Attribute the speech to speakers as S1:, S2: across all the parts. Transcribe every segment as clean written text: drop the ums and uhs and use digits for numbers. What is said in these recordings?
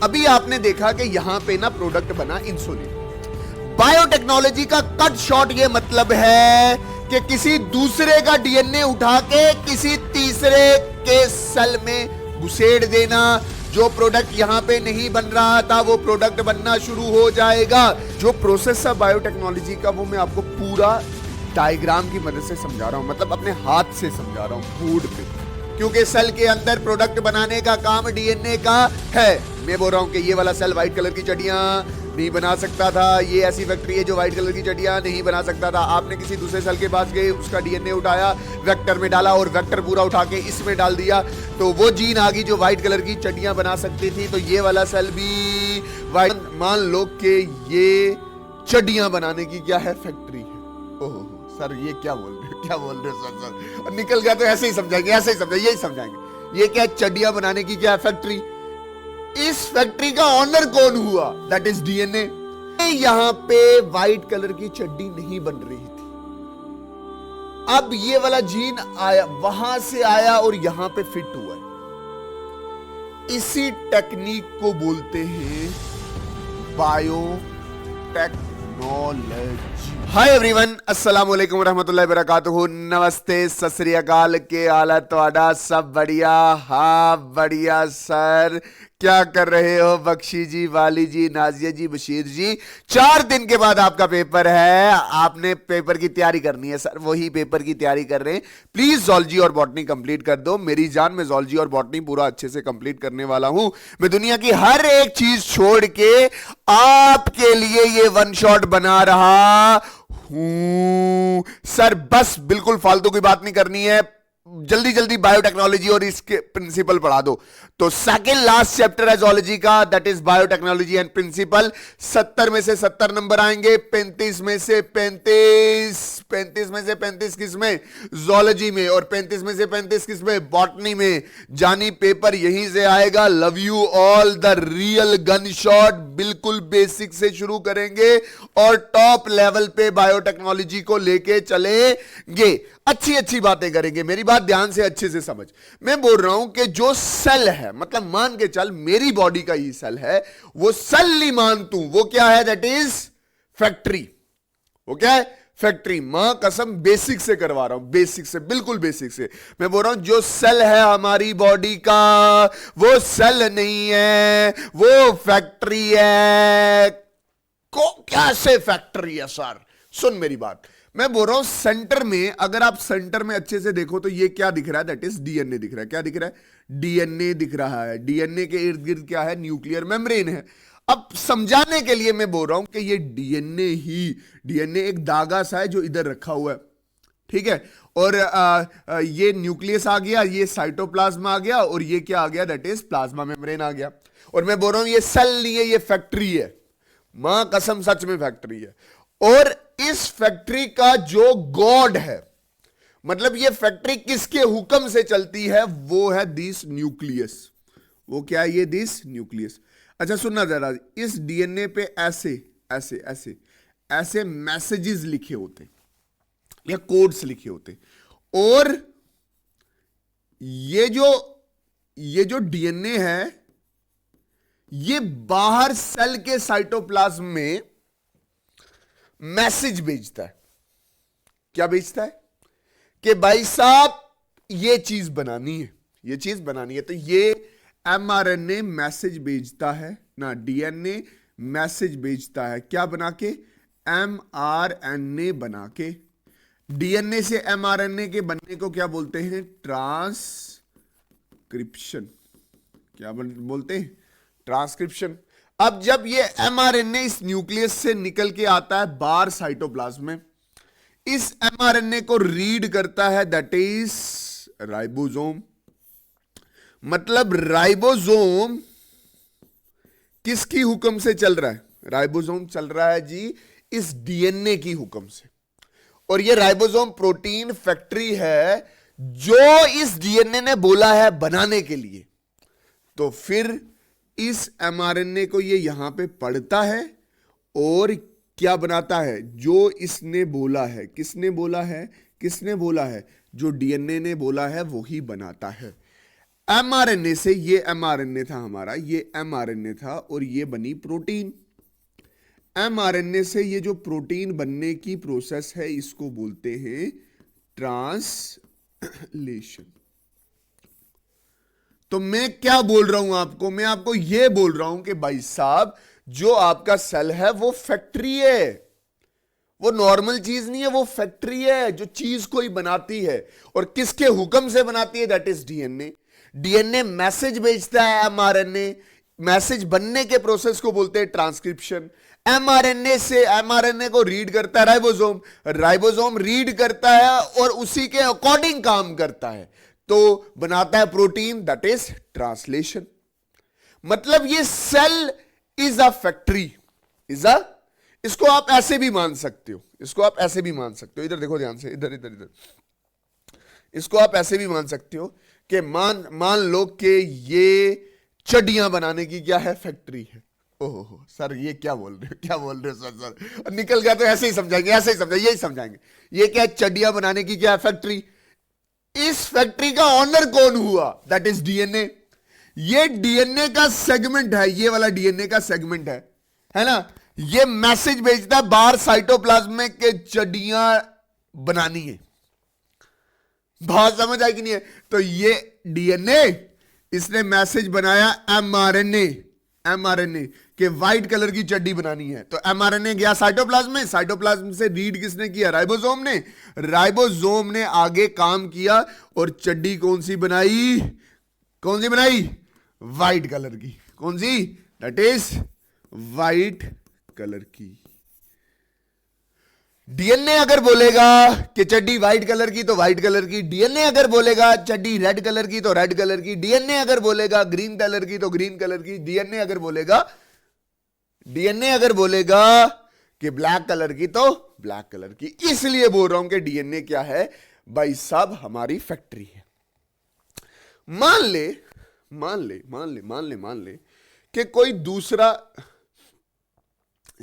S1: अभी आपने देखा कि यहां पे ना प्रोडक्ट बना इंसुलिन। बायोटेक्नोलॉजी का कट शॉर्ट ये मतलब है कि किसी दूसरे का डीएनए उठा के किसी तीसरे के सेल में घुसेड़ देना। जो प्रोडक्ट यहां पे नहीं बन रहा था वो प्रोडक्ट बनना शुरू हो जाएगा। जो प्रोसेस है बायोटेक्नोलॉजी का वो मैं आपको पूरा डायग्राम की मदद से समझा रहा हूं, मतलब अपने हाथ से समझा रहा हूं बोर्ड पे, क्योंकि सेल के अंदर प्रोडक्ट बनाने का काम डीएनए का है। मैं बोल रहा हूं कि ये वाला सेल व्हाइट कलर की चड्डियां नहीं बना सकता था, ये ऐसी फैक्ट्री है जो व्हाइट कलर की चड्डियां नहीं बना सकता था। आपने किसी दूसरे सेल के पास गए, उसका डीएनए उठाया, वेक्टर में डाला और वेक्टर पूरा उठा के इसमें डाल दिया, तो वो जीन आ गई जो व्हाइट कलर की चड्डियां बना सकती थी। तो ये वाला सेल भी व्हाइट, मान लो कि ये चड्डियां बनाने की क्या है, फैक्ट्री है। ओह सर ये क्या बोल रहे हो, क्या बोल रहे हो सर? और निकल गया तो ऐसे ही समझाएंगे, ऐसे ही समझाएंगे, यही समझाएंगे। ये क्या चड्डियां बनाने की क्या है, फैक्ट्री। इस फैक्ट्री का ऑनर कौन हुआ? That is DNA. यहां पे व्हाइट कलर की चड्डी नहीं बन रही थी, अब ये वाला जीन आया, वहां से आया और यहां पे फिट हुआ है। इसी टेक्निक को बोलते हैं बायोटेक्नोलॉजी। हाय एवरीवन, अस्सलाम वालेकुम रहमतुल्लाहि वबरकातुहू। नमस्ते, सत श्री अकाल। के हालत ਤੁਹਾਡਾ? सब बढ़िया? हाँ बढ़िया सर। क्या कर रहे हो बख्शी जी, वाली जी, नाजिया जी, बशीर जी? 4 दिन के बाद आपका पेपर है, आपने पेपर की तैयारी करनी है सर। वही पेपर की तैयारी कर रहे हैं। प्लीज ज़ूलॉजी और बॉटनी कंप्लीट कर दो मेरी जान। मैं ज़ूलॉजी और बॉटनी पूरा अच्छे से कंप्लीट करने वाला हूं। मैं दुनिया की हर एक चीज छोड़ के आपके लिए ये वन शॉट बना रहा हूं सर। बस बिल्कुल फालतू की बात नहीं करनी है, जल्दी जल्दी बायोटेक्नोलॉजी और इसके प्रिंसिपल पढ़ा दो। तो सेकंड लास्ट चैप्टर है ज़ूलॉजी का, that is biotechnology and principle. 70 में से 70 नंबर आएंगे, 35 में से 35 किस में? ज़ूलॉजी में। और 35 में से 35 किस में? बॉटनी में। जानी पेपर यहीं से आएगा। Love you all. The real gun shot बिल्कुल बेसिक से शुरू करेंगे और टॉप लेवल पे बायोटेक्नोलॉजी को लेके चलेंगे। अच्छी अच्छी बातें करेंगे, मेरी बात ध्यान से अच्छे से समझ। मैं बोल रहा हूं कि जो सेल है, मतलब मान के चल मेरी बॉडी का ही सेल है, वो सेल नहीं मान तू, वो क्या है? That is factory. वो क्या है? फैक्ट्री। मां कसम बेसिक से करवा रहा हूं, बेसिक से, बिल्कुल बेसिक से। मैं बोल रहा हूं जो सेल है हमारी बॉडी का, वो सेल नहीं है, वो फैक्ट्री है। कैसे फैक्ट्री है सर? सुन मेरी बात, मैं बोल रहा हूं सेंटर में, अगर आप सेंटर में अच्छे से देखो तो ये क्या दिख रहा है? दैट इज डीएनए दिख रहा है। क्या दिख रहा है? डीएनए दिख रहा है। डीएनए के इर्द गिर्द क्या है? न्यूक्लियर मेम्ब्रेन है। अब समझाने के लिए मैं बोल रहा हूं कि ये डीएनए ही, डीएनए एक धागा सा है जो इधर रखा हुआ है, ठीक है? और ये न्यूक्लियस आ गया, ये साइटोप्लाज्म आ गया, और ये क्या आ गया? दैट इज प्लाज्मा मेम्ब्रेन आ गया। और मैं बोल रहा हूं ये सेल नहीं है, ये फैक्ट्री है। मां कसम सच में फैक्ट्री है। और इस फैक्ट्री का जो गॉड है, मतलब ये फैक्ट्री किसके हुक्म से चलती है? वो है दिस न्यूक्लियस। वो क्या है? ये दिस न्यूक्लियस। अच्छा सुनना जरा, इस डीएनए पे ऐसे ऐसे ऐसे ऐसे मैसेजेस लिखे होते या कोड्स लिखे होते, और ये जो डीएनए है ये बाहर सेल के साइटोप्लाज्म में मैसेज भेजता है। क्या भेजता है? कि भाई साहब ये चीज बनानी है, ये चीज बनानी है। तो ये एमआरएनए मैसेज भेजता है ना, डीएनए मैसेज भेजता है। क्या बना के? एमआरएनए बना के। डीएनए से एमआरएनए के बनने को क्या बोलते हैं? ट्रांसक्रिप्शन। क्या बोलते हैं? ट्रांसक्रिप्शन। अब जब ये एमआरएनए इस न्यूक्लियस से निकल के आता है बाहर साइटोप्लाज्म में, इस एमआरएनए को रीड करता है, दैट इज राइबोसोम। मतलब राइबोसोम किसकी हुक्म से चल रहा है? राइबोसोम चल रहा है जी इस डीएनए की हुक्म से। और ये राइबोसोम प्रोटीन फैक्ट्री है जो इस डीएनए ने बोला है बनाने के लिए। तो फिर इस एमआरएनए को ये यहां पे पढ़ता है और क्या बनाता है? जो इसने बोला है। किसने बोला है? किसने बोला है? जो डीएनए ने बोला है वो ही बनाता है। एमआरएनए से, ये एमआरएनए था हमारा, ये एमआरएनए था और ये बनी प्रोटीन। एमआरएनए से ये जो प्रोटीन बनने की प्रोसेस है इसको बोलते हैं ट्रांसलेशन। तो मैं क्या बोल रहा हूं आपको, मैं आपको यह बोल रहा हूं कि भाई साहब जो आपका सेल है वो फैक्ट्री है, वो नॉर्मल चीज नहीं है, वो फैक्ट्री है जो चीज कोई बनाती है। और किसके हुक्म से बनाती है? That is DNA. DNA message भेजता है एमआरएनए, मैसेज बनने के प्रोसेस को बोलते हैं ट्रांसक्रिप्शन। एमआरएनए से एमआरएनए को रीड करता है राइबोसोम, राइबोसोम रीड करता है और उसी के अकॉर्डिंग काम करता है तो बनाता है प्रोटीन, दैट इज ट्रांसलेशन। मतलब ये cell is a factory, is a, इसको आप ऐसे भी मान सकते हो, इसको आप ऐसे भी मान सकते हो, इधर देखो ध्यान से, इधर इधर इधर, इसको आप ऐसे भी मान सकते हो कि मान लो कि ये चड्डियां बनाने की क्या है? फैक्ट्री है। ओहो सर ये क्या बोल रहे हो, क्या बोल रहे हो सर? सर निकल गया तो ऐसे ही समझाएंगे, ऐसे ही समझाएंगे, यही समझाएंगे। ये क्या है? चड्डियां बनाने की क्या है? फैक्ट्री। इस फैक्ट्री का ऑनर कौन हुआ? That is DNA. ये डीएनए का सेगमेंट है, ये वाला डीएनए का सेगमेंट है ना? ये मैसेज भेजता है बाहर साइटोप्लाज्म में कि चड्डियां बनानी है। बात समझ आई कि नहीं है? तो ये डीएनए, इसने मैसेज बनाया एमआरएनए, एमआरएनए के व्हाइट कलर की चड्डी बनानी है। तो एमआरएनए गया साइटोप्लाज्म में, साइटोप्लाज्म से रीड किसने किया? राइबोसोम ने। राइबोसोम ने आगे काम किया और चड्डी कौन सी बनाई? कौन सी बनाई? व्हाइट कलर की। कौन सी? दैट इज व्हाइट कलर की। डीएनए अगर बोलेगा कि चड्डी व्हाइट कलर की तो व्हाइट कलर की, डीएनए अगर बोलेगा चड्डी रेड कलर की तो रेड कलर की, डीएनए अगर बोलेगा ग्रीन कलर की तो ग्रीन कलर की, डीएनए अगर बोलेगा कि ब्लैक कलर की तो ब्लैक कलर की। इसलिए बोल रहा हूं कि डीएनए क्या है भाई साहब? हमारी फैक्ट्री है। मान ले कि कोई दूसरा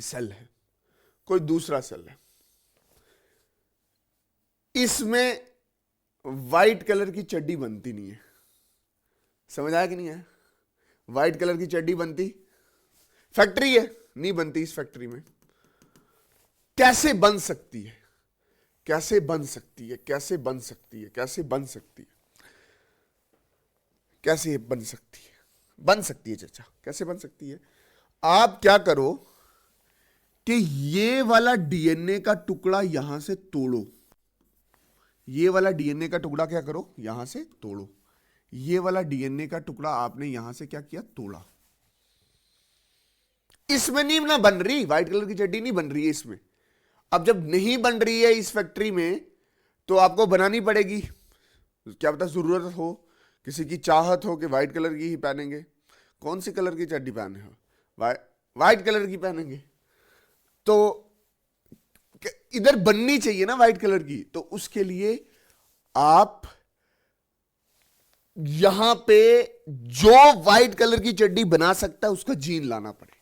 S1: सेल है, कोई दूसरा सेल है, इसमें व्हाइट कलर की चड्डी बनती नहीं है। समझ आया कि नहीं है? व्हाइट कलर की चड्डी बनती, फैक्ट्री है, नहीं बनती इस फैक्ट्री में। कैसे बन सकती है? कैसे बन सकती है? कैसे बन सकती है? कैसे बन सकती है? कैसे बन सकती है? बन सकती है चाचा, कैसे बन सकती है? आप क्या करो कि ये वाला डीएनए का टुकड़ा यहां से तोड़ो, ये वाला डीएनए का टुकड़ा क्या करो? यहां से तोड़ो। ये वाला डीएनए का टुकड़ा आपने यहां से क्या किया? तोड़ा। इसमें नहीं ना बन रही, व्हाइट कलर की चड्डी नहीं बन रही है इसमें। अब जब नहीं बन रही है इस फैक्ट्री में तो आपको बनानी पड़ेगी। क्या पता जरूरत हो, किसी की चाहत हो कि व्हाइट कलर की ही पहनेंगे। कौन सी कलर की चड्डी पहने हो? व्हाइट कलर की पहनेंगे। तो इधर बननी चाहिए ना व्हाइट कलर की, तो उसके लिए आप यहां पे जो व्हाइट कलर की चड्डी बना सकता है उसका जीन लाना पड़ेगा।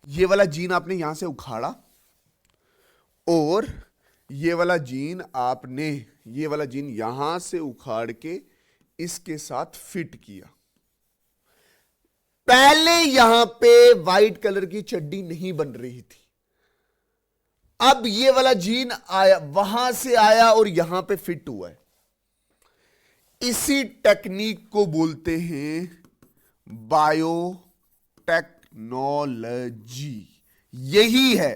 S1: ये वाला जीन आपने यहां से उखाड़ा और ये वाला जीन आपने, ये वाला जीन यहां से उखाड़ के इसके साथ फिट किया। पहले यहां पे व्हाइट कलर की चड्डी नहीं बन रही थी, अब ये वाला जीन आया, वहां से आया और यहां पे फिट हुआ है। इसी टेक्निक को बोलते हैं बायोटेक्नोलॉजी। यही है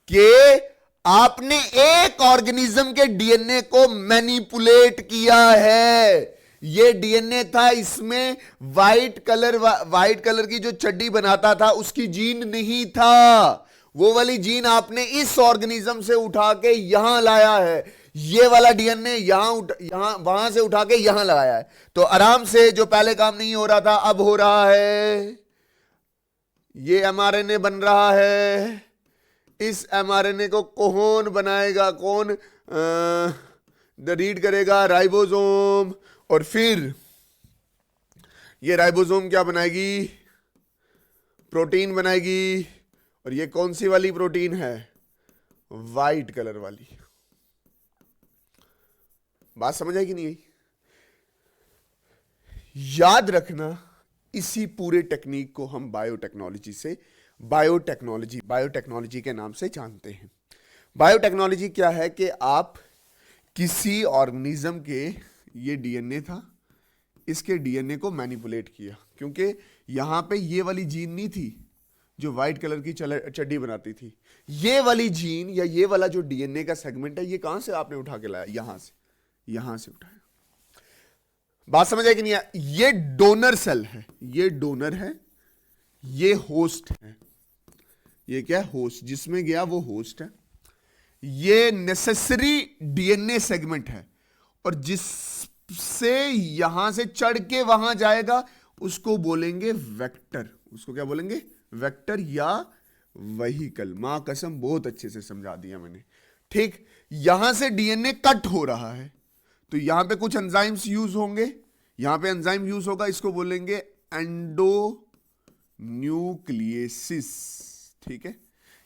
S1: कि आपने एक ऑर्गेनिज्म के डीएनए को मैनिपुलेट किया है। ये डीएनए था, इसमें व्हाइट कलर की जो चड्डी बनाता था उसकी जीन नहीं था। वो वाली जीन आपने इस ऑर्गेनिज्म से उठा के यहां लाया है। ये वाला डीएनए यहां वहां से उठा के यहां लगाया है। तो आराम से जो पहले काम नहीं हो रहा था अब हो रहा है। ये एमआरएनए बन रहा है। इस एमआरएनए को कौन बनाएगा? कौन रीड करेगा? राइबोसोम। और फिर ये राइबोसोम क्या बनाएगी? प्रोटीन बनाएगी। और ये कौन सी वाली प्रोटीन है? व्हाइट कलर वाली। बात समझ आई कि नहीं आई? याद रखना, इसी पूरे टेक्निक को हम बायोटेक्नोलॉजी के नाम से जानते हैं। बायोटेक्नोलॉजी क्या है कि आप किसी ऑर्गेनिज्म के, ये डीएनए था, इसके डीएनए को मैनिपुलेट किया, क्योंकि यहां पे ये वाली जीन नहीं थी जो व्हाइट कलर की चड्डी बनाती थी। ये वाली जीन या ये वाला जो डीएनए का सेगमेंट है, ये कहां से आपने उठा के लाया? यहां से उठाया। बात समझ आई कि नहीं? ये डोनर सेल है, ये डोनर है, ये होस्ट है। ये क्या है? होस्ट। जिसमें गया वो होस्ट है। ये नेसेसरी डीएनए सेगमेंट है, और जिससे यहां से चढ़ के वहां जाएगा उसको बोलेंगे वेक्टर। उसको क्या बोलेंगे? वेक्टर या व्हीकल। मां कसम बहुत अच्छे से समझा दिया मैंने। ठीक, यहां से डीएनए कट हो रहा है तो यहां पे कुछ एंजाइम्स यूज होंगे, यहां पे एंजाइम यूज होगा, इसको बोलेंगे एंडोन्यूक्लिएसिस। ठीक है,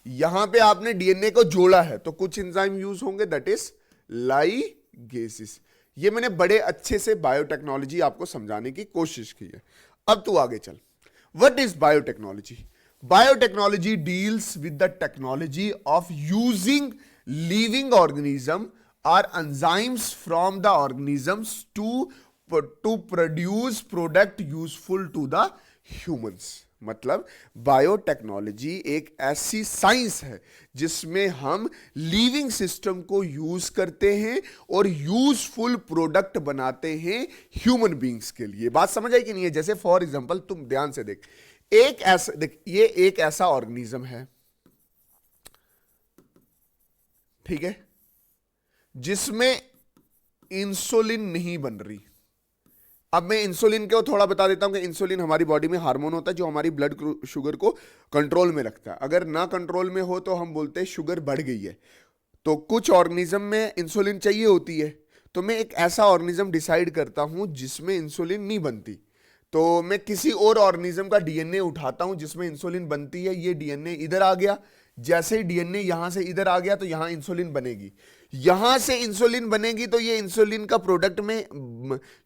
S1: यहां पे आपने डीएनए को जोड़ा है तो कुछ एंजाइम यूज होंगे, दैट इज लाइगेसिस। ये मैंने बड़े अच्छे से बायोटेक्नोलॉजी आपको समझाने की कोशिश की है। अब तू आगे चल। What is biotechnology? Biotechnology deals with the technology of using living organism or enzymes from the organisms to produce product useful to the humans। मतलब बायोटेक्नोलॉजी एक ऐसी साइंस है जिसमें हम लिविंग सिस्टम को यूज करते हैं और यूजफुल प्रोडक्ट बनाते हैं ह्यूमन बींग्स के लिए। बात समझ आई कि नहीं है? जैसे फॉर एग्जांपल तुम ध्यान से देख, ये एक ऐसा ऑर्गेनिज्म है, ठीक है, जिसमें इंसुलिन नहीं बन रही। अब मैं इंसुलिन को थोड़ा बता देता हूं कि इंसुलिन हमारी बॉडी में हार्मोन होता है जो हमारी ब्लड शुगर को कंट्रोल में रखता है। अगर ना कंट्रोल में हो तो हम बोलते हैं शुगर बढ़ गई है। तो कुछ ऑर्गेनिज्म में इंसुलिन चाहिए होती है, तो मैं एक ऐसा ऑर्गेनिज्म डिसाइड करता हूं जिसमें इंसुलिन नहीं बनती, तो मैं किसी और ऑर्गेनिज्म का डीएनए उठाता हूं जिसमें इंसुलिन बनती है। ये डीएनए इधर आ गया, जैसे ही डीएनए यहां से इधर आ गया तो यहां इंसुलिन बनेगी। यहां से इंसुलिन बनेगी तो ये इंसुलिन का प्रोडक्ट में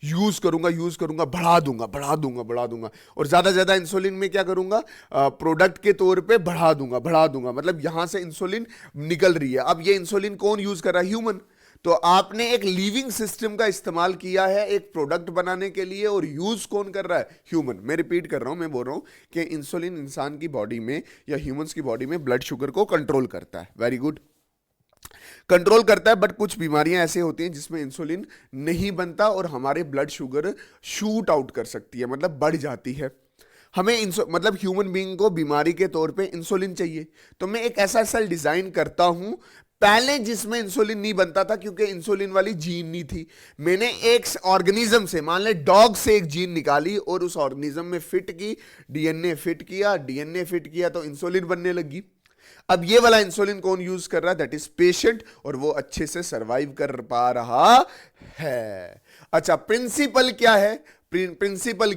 S1: यूज करूंगा, बढ़ा दूंगा, और ज्यादा इंसुलिन में क्या करूंगा? प्रोडक्ट के तौर पे बढ़ा दूंगा। मतलब यहां से इंसुलिन निकल रही है। अब ये इंसुलिन कौन यूज कर रहा है? ह्यूमन। तो आपने एक लिविंग सिस्टम का इस्तेमाल किया है एक प्रोडक्ट बनाने के लिए, और यूज कौन कर रहा है? ह्यूमन। मैं रिपीट कर रहा हूं, मैं बोल रहा हूं कि इंसुलिन इंसान की बॉडी में या ह्यूमंस की बॉडी में ब्लड शुगर को कंट्रोल करता है। वेरी गुड, कंट्रोल करता है। बट कुछ बीमारियां ऐसे होती हैं जिसमें इंसुलिन नहीं बनता और हमारे ब्लड शुगर शूट आउट कर सकती है, मतलब बढ़ जाती है। हमें मतलब ह्यूमन बीइंग को बीमारी के तौर पे इंसुलिन चाहिए, तो मैं एक ऐसा सेल डिजाइन करता हूं पहले जिसमें इंसुलिन नहीं बनता था, क्योंकि इंसुलिन वाली जीन नहीं थी। मैंने एक ऑर्गेनिज्म से, मान ले डॉग से, एक जीन निकाली और उस ऑर्गेनिज्म में फिट की, डीएनए फिट किया तो इंसुलिन बनने लगी। अब ये वाला इंसुलिन कौन यूज कर रहा है? दैट इज पेशेंट, और वो अच्छे से सरवाइव कर पा रहा है। अच्छा, प्रिंसिपल क्या है? प्रिंसिपल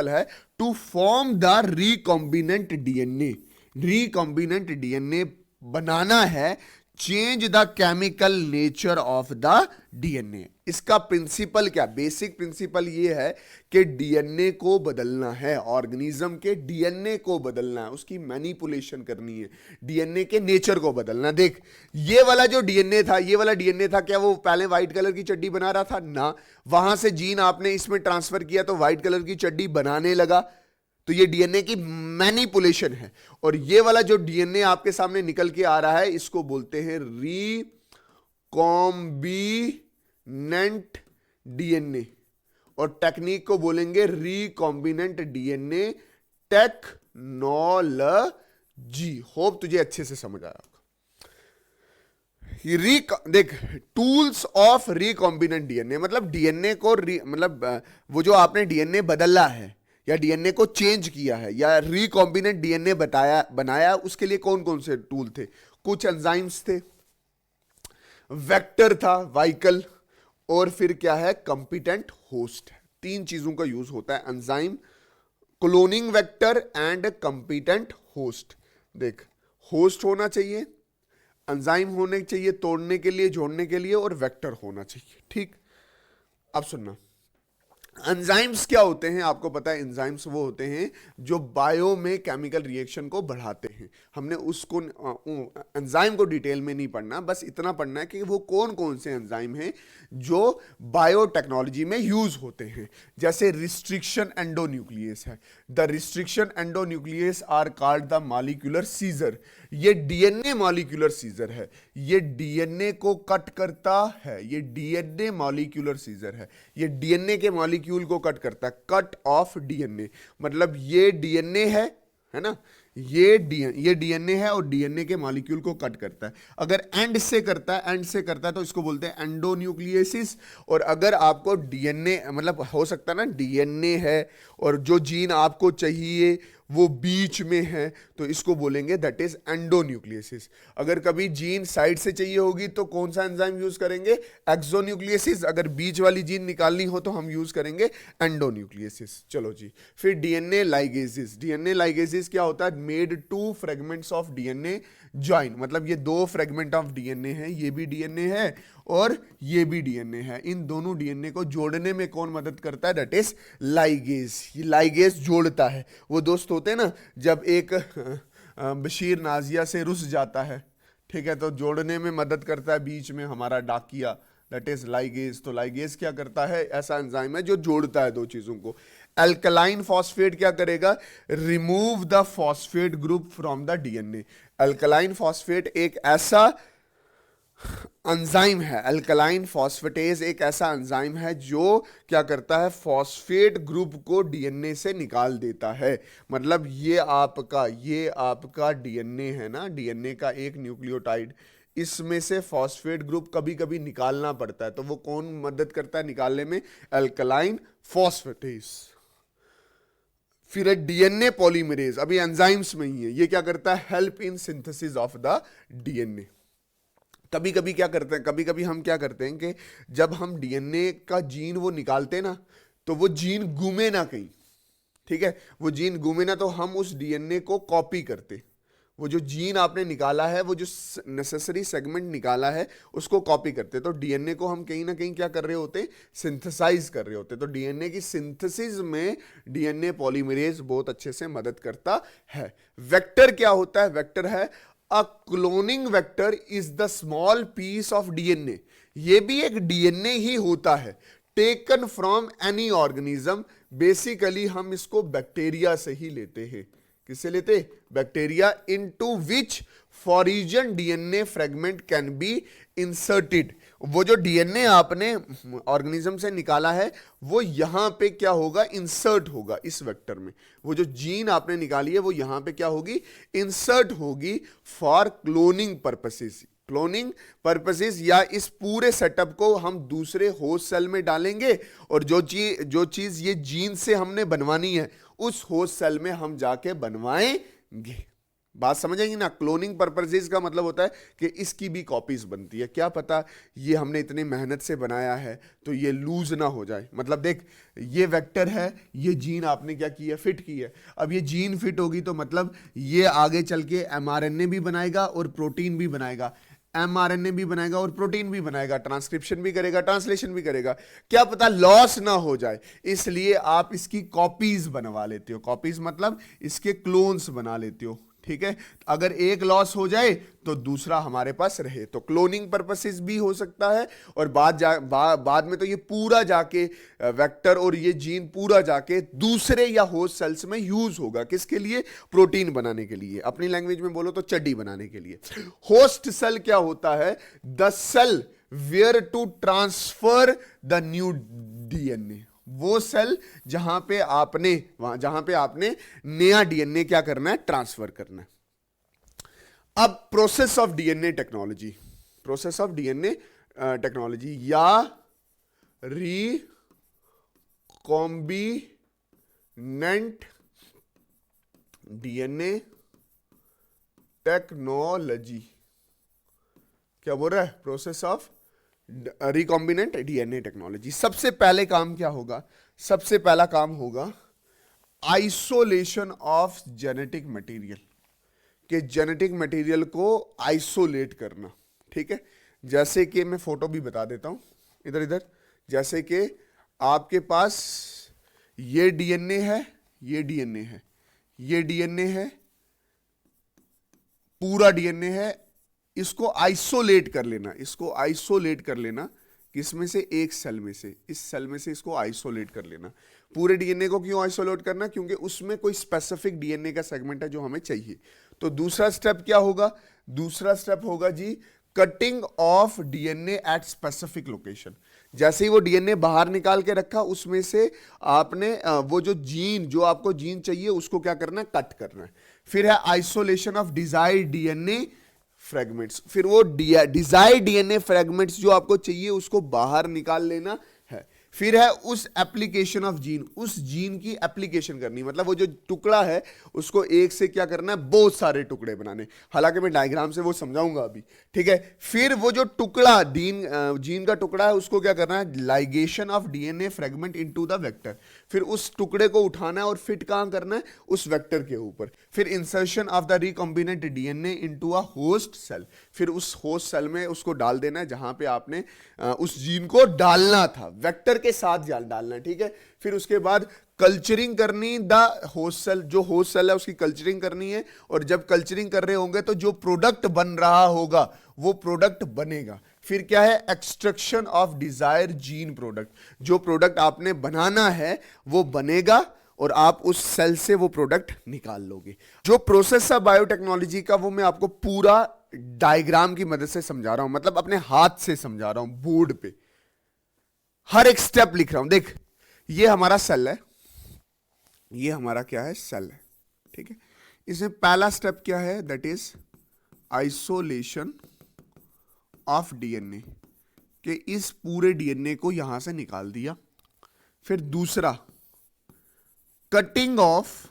S1: है to form the recombinant DNA बनाना है, change the chemical nature of the DNA. इसका प्रिंसिपल क्या? बेसिक प्रिंसिपल ये है कि डीएनए को बदलना है, ऑर्गेनिज्म के डीएनए को बदलना है, उसकी मैनिपुलेशन करनी है, डीएनए के नेचर को बदलना। देख, ये वाला जो डीएनए था, क्या वो पहले व्हाइट कलर की चड्डी बना रहा था? ना। वहां से जीन आपने इसमें ट्रांसफर किया तो व्हाइट कलर की चड्डी बनाने लगा। तो ये डीएनए की मैनिपुलेशन है। और ये वाला जो डीएनए आपके सामने निकल के आ रहा है, इसको बोलते हैं रिकॉम्बिनेंट डीएनए, और टेक्निक को बोलेंगे रिकॉम्बिनेंट डीएनए टेक्नोलॉजी। होप तुझे अच्छे से समझ आया। देख, टूल्स ऑफ रिकॉम्बिनेंट डीएनए, मतलब डीएनए को मतलब वो जो आपने डीएनए बदला है या डीएनए को चेंज किया है या रिकॉम्बिनेंट डीएनए बनाया, उसके लिए कौन कौन से टूल थे? कुछ एंजाइम्स थे, वेक्टर था, व्हीकल, और फिर क्या है? Competent host. तीन चीजों का यूज होता है, enzyme, cloning vector and competent host. देख, होस्ट होना चाहिए, एंजाइम होने चाहिए तोड़ने के लिए, जोड़ने के लिए, और वेक्टर होना चाहिए। ठीक, अब सुनना, एंजाइम्स क्या होते हैं आपको पता है? एंजाइम्स वो होते हैं जो बायो में केमिकल रिएक्शन को बढ़ाते हैं। हमने उसको एंजाइम को डिटेल में नहीं पढ़ना, बस इतना पढ़ना है कि वो कौन कौन से एंजाइम हैं जो बायोटेक्नोलॉजी में यूज होते हैं। जैसे रिस्ट्रिक्शन एंडोन्यूक्लियस है, the restriction endonuclease are called the molecular scissor. ये डीएनए मॉलिक्यूलर सीजर है, ये डीएनए को कट करता है, ये डीएनए मॉलिक्यूलर सीजर है, ये डीएनए के मॉलिक्यूल को कट करता है। कट ऑफ डीएनए मतलब ये डीएनए है ना, ये डीएनए है और डीएनए के मॉलिक्यूल को कट करता है। अगर एंड से करता है तो इसको बोलते हैं एंडोन्यूक्लियोसिस। और अगर आपको डीएनए मतलब हो सकता है ना, डीएनए है और जो जीन आपको चाहिए वो बीच में है, तो इसको बोलेंगे दैट इज एंडोन्यूक्लियोसिस। अगर कभी जीन साइड से चाहिए होगी तो कौन सा एंजाइम यूज करेंगे? एक्सोन्यूक्लियोसिस। अगर बीच वाली जीन निकालनी हो तो हम यूज करेंगे एंडोन्यूक्लियोसिस। चलो जी, फिर डीएनए लाइगेसिस। डीएनए लाइगेसिस क्या होता है? Made two fragments of DNA join, मतलब ये दो फ्रेगमेंट ऑफ डीएनए है, ये भी डीएनए है और ये भी डीएनए है। इन दोनों डीएनए को जोड़ने में कौन मदद करता है? That is ligase. ये लाइगेज जोड़ता है। वो दोस्त होते हैं ना, जब एक बशीर नाजिया से रुस जाता है, ठीक है, तो जोड़ने में मदद करता है बीच में हमारा डाकिया, दैट इज लाइगेज। तो लाइगेज क्या करता है? ऐसा एंजाइम है जो जोड़ता है दो चीजों को। अल्कलाइन फॉस्फेट क्या करेगा? Remove the phosphate group from the DNA. Alkaline phosphate एक ऐसा एंजाइम है, अल्कलाइन फॉस्फेटेज एक ऐसा एंजाइम है जो क्या करता है? फॉस्फेट ग्रुप को डीएनए से निकाल देता है। मतलब ये आपका डीएनए है ना, डीएनए का एक न्यूक्लियोटाइड, इसमें से फॉस्फेट ग्रुप कभी कभी निकालना पड़ता है, तो वो कौन मदद करता है निकालने में? Alkaline phosphatase. फिर डीएनए पॉलीमरेज, अभी एंजाइम्स में ही है, ये क्या करता है? Help in synthesis of the DNA. कभी कभी क्या करते हैं, कभी कभी हम क्या करते हैं कि जब हम डीएनए का जीन वो निकालते हैं ना, तो वो जीन गुमे ना कहीं, ठीक है, वो जीन गुमे ना, तो हम उस डीएनए को कॉपी करते। वो जो जीन आपने निकाला है, वो जो नेसेसरी सेगमेंट निकाला है, उसको कॉपी करते। तो डीएनए को हम कहीं ना कहीं क्या कर रहे होते? सिंथेसाइज कर रहे होते। तो डीएनए की सिंथेसिस में डीएनए पॉलीमरेज बहुत अच्छे से मदद करता है। वेक्टर क्या होता है? वेक्टर है a cloning vector is the small piece of DNA. ये भी एक डीएनए ही होता है, taken from any organism. Basically हम इसको बैक्टीरिया से ही लेते हैं। किससे लेते? Bacteria. Into which foreign DNA fragment can be inserted. वो जो डीएनए आपने ऑर्गेनिज्म से निकाला है, वो यहां पे क्या होगा? इंसर्ट होगा इस वेक्टर में। वो जो जीन आपने निकाली है वो यहां पे क्या होगी? इंसर्ट होगी for cloning purposes. Cloning purposes, या इस पूरे सेटअप को हम दूसरे होस्ट सेल में डालेंगे और जो चीज ये जीन से हमने बनवानी है उस होस्ट सेल में हम जाके बनवाएंगे। बात समझेंगे ना? क्लोनिंग पर्पसेस का मतलब होता है कि इसकी भी कॉपीज बनती है। क्या पता ये हमने इतनी मेहनत से बनाया है तो ये लूज ना हो जाए। मतलब देख, ये वेक्टर है, ये जीन आपने क्या की है? फिट की है। अब ये जीन फिट होगी तो मतलब ये आगे चल के एमआरएनए भी बनाएगा और प्रोटीन भी बनाएगा, एमआरएनए भी बनाएगा और प्रोटीन भी बनाएगा, ट्रांसक्रिप्शन भी करेगा, ट्रांसलेशन भी करेगा। क्या पता लॉस ना हो जाए, इसलिए आप इसकी कॉपीज बनवा लेते हो। कॉपीज मतलब इसके क्लोन्स बना लेते हो, ठीक है। अगर एक लॉस हो जाए तो दूसरा हमारे पास रहे, तो क्लोनिंग पर्पसेस भी हो सकता है। और बाद में तो ये पूरा जाके वेक्टर और ये जीन पूरा जाके दूसरे या होस्ट सेल्स में यूज होगा। किसके लिए? प्रोटीन बनाने के लिए। अपनी लैंग्वेज में बोलो तो चड्डी बनाने के लिए। होस्ट सेल क्या होता है? The cell where to transfer the new DNA. वो सेल जहां पे आपने नया डीएनए क्या करना है? ट्रांसफर करना है। अब process of DNA technology, process of DNA technology या रिकॉम्बिनेंट डीएनए टेक्नोलॉजी। क्या बोल रहा है? Process of recombinant DNA technology. सबसे पहले काम क्या होगा? सबसे पहला काम होगा आइसोलेशन ऑफ जेनेटिक मटेरियल, कि जेनेटिक मटेरियल को आइसोलेट करना, ठीक है। जैसे कि मैं फोटो भी बता देता हूं, इधर इधर, जैसे कि आपके पास ये डीएनए है, ये डीएनए है, ये डीएनए है, पूरा डीएनए है। इसको आइसोलेट कर लेना, इसको आइसोलेट कर लेना, किसमें से, एक सेल में से, इस सेल में से इसको आइसोलेट कर लेना। पूरे डीएनए को क्यों आइसोलेट करना? क्योंकि उसमें कोई स्पेसिफिक डीएनए का सेगमेंट है जो हमें चाहिए। तो दूसरा स्टेप क्या होगा? दूसरा स्टेप होगा जी cutting of DNA at specific location. जैसे ही वो डीएनए बाहर निकाल के रखा, उसमें से आपने वो जो जीन, जो आपको जीन चाहिए, उसको क्या करना है? कट करना है। फिर है isolation of desired DNA fragments. फिर वो डिजायर्ड डीएनए फ्रेगमेंट्स जो आपको चाहिए उसको बाहर निकाल लेना है। फिर है उस एप्लीकेशन ऑफ जीन, उस जीन की एप्लीकेशन करनी, मतलब वो जो टुकड़ा है उसको एक से क्या करना है? बहुत सारे टुकड़े बनाने। हालांकि मैं डायग्राम से वो समझाऊंगा अभी, ठीक है। फिर वो जो टुकड़ा जीन का टुकड़ा है उसको क्या करना है? Ligation of DNA fragment into the vector. फिर उस टुकड़े को उठाना है और फिट कहां करना है? उस वेक्टर के ऊपर। फिर insertion of the recombinant DNA into a host cell. फिर उस होस्ट सेल में उसको डाल देना है जहां पे आपने उस जीन को डालना था, वेक्टर के साथ डालना है, ठीक है। फिर उसके बाद कल्चरिंग करनी द होस्ट सेल, जो होस्ट सेल है उसकी कल्चरिंग करनी है। और जब कल्चरिंग कर रहे होंगे तो जो प्रोडक्ट बन रहा होगा वो प्रोडक्ट बनेगा। फिर क्या है? Extraction of desire gene product. जो प्रोडक्ट आपने बनाना है वो बनेगा और आप उस सेल से वो प्रोडक्ट निकाल लोगे। जो प्रोसेस है बायोटेक्नोलॉजी का वो मैं आपको पूरा डायग्राम की मदद से समझा रहा हूं, मतलब अपने हाथ से समझा रहा हूं, बोर्ड पे हर एक स्टेप लिख रहा हूं। देख, ये हमारा सेल है, ये हमारा क्या है? सेल है, ठीक है। इसमें पहला स्टेप क्या है? That is isolation of DNA, कि इस पूरे डीएनए को यहां से निकाल दिया। फिर दूसरा cutting of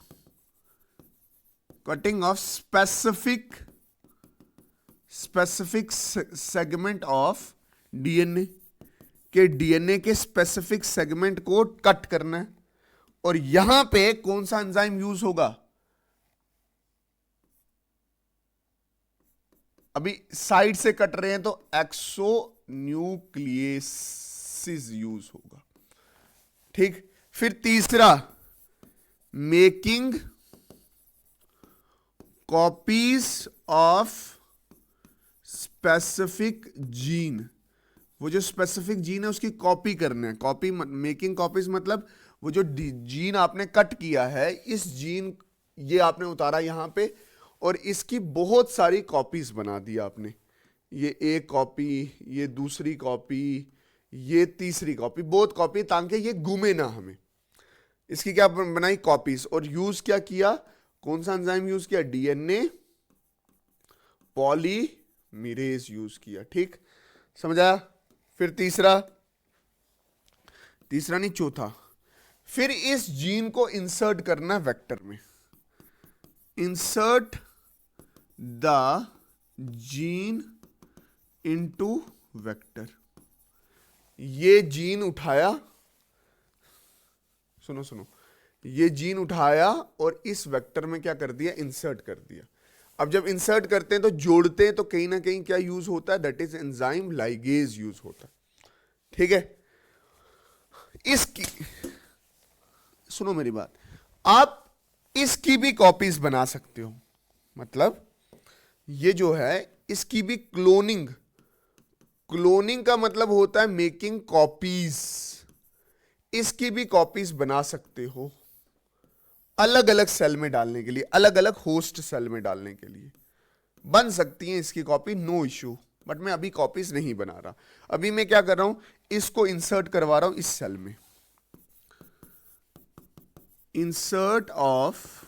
S1: specific segment of DNA, के डीएनए के स्पेसिफिक सेगमेंट को कट करना है। और यहां पे कौन सा एंजाइम यूज होगा? अभी साइड से कट रहे हैं तो एक्सोन्यूक्लियेसिस यूज होगा, ठीक। फिर तीसरा making copies of specific gene. वो जो स्पेसिफिक जीन है उसकी कॉपी करना है। कॉपी, मेकिंग कॉपीज मतलब वो जो जीन आपने कट किया है, इस जीन, ये आपने उतारा यहां पे और इसकी बहुत सारी कॉपीज बना दी आपने। ये एक कॉपी, ये दूसरी कॉपी, ये तीसरी कॉपी, बहुत कॉपी, ताकि ये घूमे ना हमें। इसकी क्या बनाई? कॉपीज। और यूज क्या किया? कौन सा एंजाइम यूज किया? डीएनए पॉलीमरेज यूज किया, ठीक, समझाया। फिर तीसरा नहीं, चौथा, फिर इस जीन को इंसर्ट करना वेक्टर में। Insert the gene into vector. ये जीन उठाया, सुनो, ये जीन उठाया और इस वेक्टर में क्या कर दिया? इंसर्ट कर दिया। अब जब इंसर्ट करते हैं तो जोड़ते हैं, तो कहीं ना कहीं क्या यूज होता है? That is enzyme ligase use होता है, ठीक है। इसकी, सुनो मेरी बात, आप इसकी भी कॉपीज बना सकते हो। मतलब ये जो है इसकी भी क्लोनिंग का मतलब होता है मेकिंग कॉपीज। इसकी भी कॉपीज बना सकते हो अलग अलग सेल में डालने के लिए, अलग अलग होस्ट सेल में डालने के लिए बन सकती है इसकी कॉपी, नो इश्यू। बट मैं अभी कॉपीज नहीं बना रहा, अभी मैं क्या कर रहा हूं? इसको इंसर्ट करवा रहा हूं इस सेल में। इंसर्ट ऑफ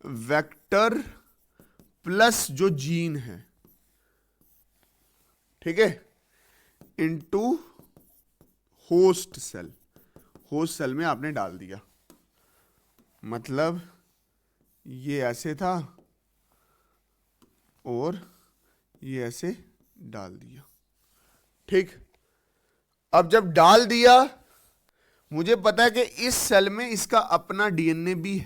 S1: वेक्टर प्लस जो जीन है, ठीक है, इनटू होस्ट सेल में आपने डाल दिया। मतलब ये ऐसे था और ये ऐसे डाल दिया, ठीक। अब जब डाल दिया, मुझे पता है कि इस सेल में इसका अपना डीएनए भी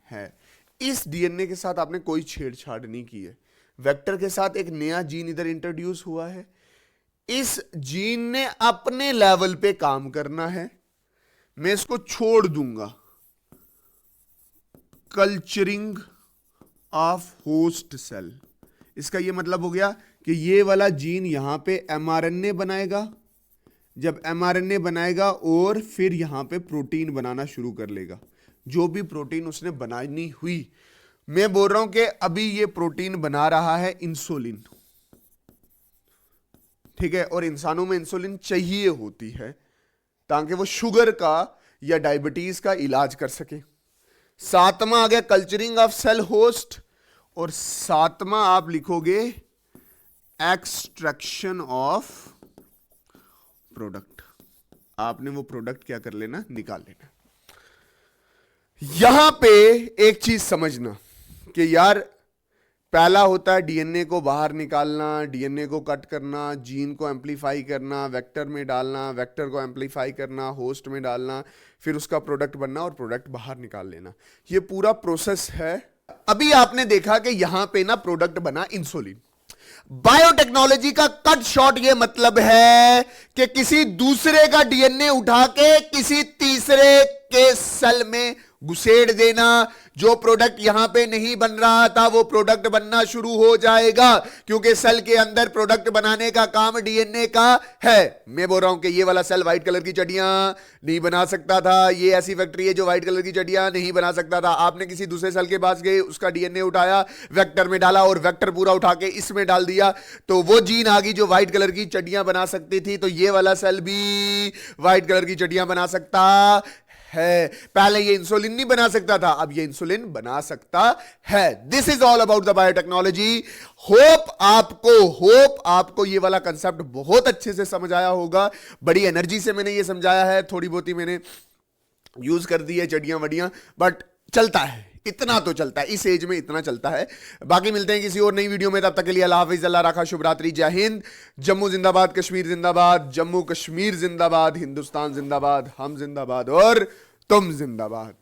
S1: है, इस डीएनए के साथ आपने कोई छेड़छाड़ नहीं की है। वेक्टर के साथ एक नया जीन इधर इंट्रोड्यूस हुआ है, इस जीन ने अपने लेवल पे काम करना है, मैं इसको छोड़ दूंगा। कल्चरिंग ऑफ होस्ट सेल, इसका यह मतलब हो गया कि ये वाला जीन यहां पे एमआरएनए बनाएगा, जब एमआरएनए बनाएगा और फिर यहां पे प्रोटीन बनाना शुरू कर लेगा। जो भी प्रोटीन उसने बनानी हुई, मैं बोल रहा हूं कि अभी ये प्रोटीन बना रहा है इंसुलिन, ठीक है, और इंसानों में इंसुलिन चाहिए होती है ताकि वो शुगर का या डायबिटीज का इलाज कर सके। सातवां आ गया कल्चरिंग ऑफ सेल होस्ट, और सातवां आप लिखोगे एक्सट्रैक्शन ऑफ प्रोडक्ट। आपने वो प्रोडक्ट क्या कर लेना, निकाल लेना। यहां पे एक चीज समझना कि यार पहला होता है डीएनए को बाहर निकालना, डीएनए को कट करना, जीन को एम्पलीफाई करना, वेक्टर में डालना, वेक्टर को एम्पलीफाई करना, होस्ट में डालना, फिर उसका प्रोडक्ट बनना और प्रोडक्ट बाहर निकाल लेना। ये पूरा प्रोसेस है। अभी आपने देखा कि यहां पे ना प्रोडक्ट बना इंसुलिन। बायोटेक्नोलॉजी का कट शॉट ये मतलब है कि किसी दूसरे का डीएनए उठा के किसी तीसरे के सेल में घुसेड़ देना। जो प्रोडक्ट यहां पे नहीं बन रहा था वो प्रोडक्ट बनना शुरू हो जाएगा, क्योंकि सेल के अंदर प्रोडक्ट बनाने का काम डीएनए का है। मैं बोल रहा हूं कि ये वाला सेल व्हाइट कलर की चड्डियां नहीं बना सकता था, ये ऐसी फैक्ट्री है जो व्हाइट कलर की चड्डियां नहीं बना सकता था। आपने किसी दूसरे सेल के पास गए, उसका डीएनए उठाया, वेक्टर में डाला और वेक्टर पूरा उठा के इसमें डाल दिया, तो वो जीन आ गई जो व्हाइट कलर की चड्डियां बना सकती थी। तो ये वाला सेल भी व्हाइट कलर की चड्डियां बना सकता है। पहले ये इंसुलिन नहीं बना सकता था, अब ये इंसुलिन बना सकता है। This is all about the biotechnology. Hope आपको ये वाला कंसेप्ट बहुत अच्छे से समझ आया होगा। बड़ी एनर्जी से मैंने ये समझाया है, थोड़ी बहुत ही मैंने यूज कर दी है चडियां वडियां, बट चलता है, इतना तो चलता है, इस एज में इतना चलता है। बाकी मिलते हैं किसी और नई वीडियो में, तब तक के लिए अल्लाह हाफिज, अल्लाह रखा, शुभ रात्रि, जय हिंद। जम्मू जिंदाबाद, कश्मीर जिंदाबाद, जम्मू कश्मीर जिंदाबाद, हिंदुस्तान जिंदाबाद, हम जिंदाबाद और तुम जिंदाबाद।